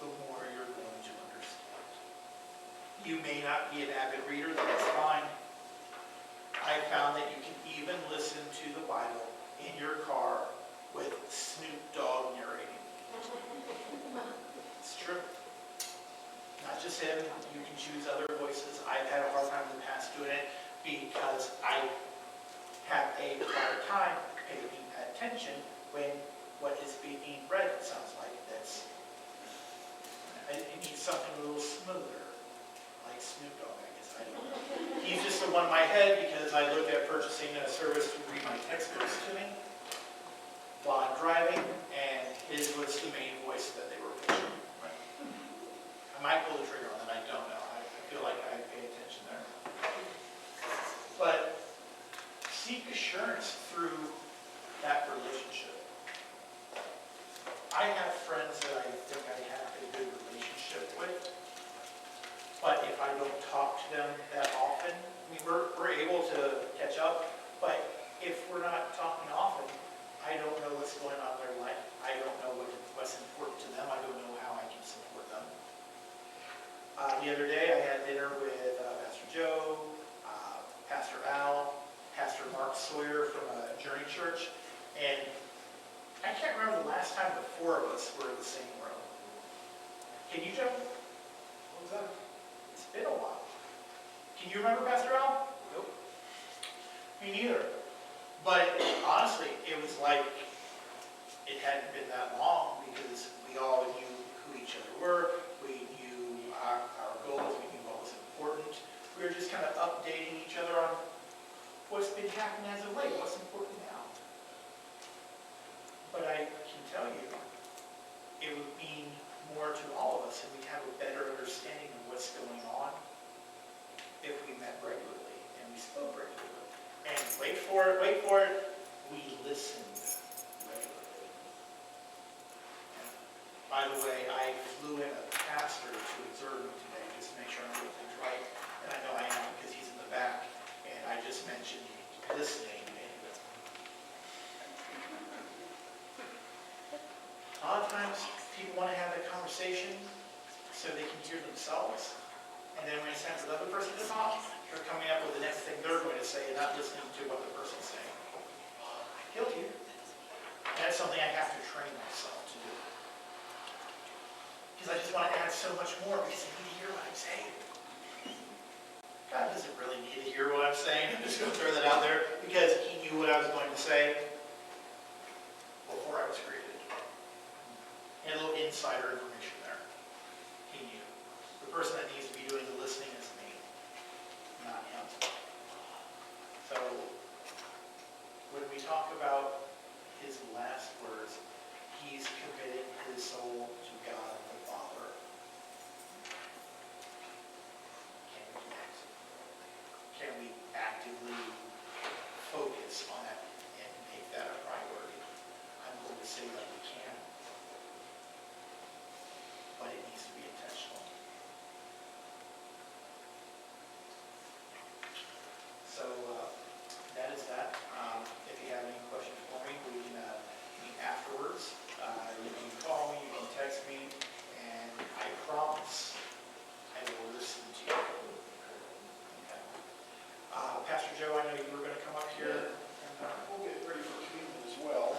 [SPEAKER 1] the more you're going to understand. You may not be an avid reader, that's fine. I found that you can even listen to the Bible in your car with Snoop Dogg narrating. It's true. Not just him, you can choose other voices. I've had a hard time in the past doing it because I have a hard time paying attention when what is being read sounds like. It needs something a little smoother, like Snoop Dogg, I guess. I don't know. He's just the one in my head because I looked at purchasing a service to read my textbooks to me while I'm driving, and his was the main voice that they were pushing. Right. I might pull the trigger on that, I don't know. I feel like I pay attention there. But seek assurance through that relationship. I have friends that I think I have a good relationship with, but if I don't talk to them that often, I mean, we're able to catch up, but if we're not talking often, I don't know what's going on in their life. I don't know what's important to them. I don't know how I can support them. The other day, I had dinner with Pastor Joe, Pastor Al, Pastor Mark Sawyer from Journey Church, and I can't remember the last time the four of us were in the same room. Can you, Joe? What was that? It's been a while. Can you remember, Pastor Al? Nope. Me neither. But honestly, it was like it hadn't been that long because we all knew who each other were. We knew our goals. We knew what was important. We were just kind of updating each other on what's been happening as of late, what's important now. But I can tell you, it would mean more to all of us, and we'd have a better understanding of what's going on if we met regularly and we spoke regularly. And for it, we listened regularly. By the way, I flew in a pastor to observe me today, just to make sure I'm doing things right. And I know I am because he's in the back, and I just mentioned listening. And a lot of times, people want to have that conversation so they can hear themselves. And then when it's time for the other person to talk, they're coming up with the next thing they're going to say and not listening to what the person's saying. Guilty. And that's something I have to train myself to do. Because I just want to add so much more because I need to hear what I'm saying. God doesn't really need to hear what I'm saying. I'm just going to throw that out there because he knew what I was going to say before I was created. And a little insider information there. He knew. The person that needs to be doing the listening is me, not him. So, when we talk about his last words, he's committed his soul to God the Father. Can we connect? Can we actively focus on that and make that a priority? I'm going to say that we can, but it needs to be intentional. So that is that. If you have any questions for me, we can meet afterwards. You can call me, you can text me, and I promise I will listen to you. Okay. Pastor Joe, I know you were going to come up here.
[SPEAKER 2] We'll get ready for communion as well.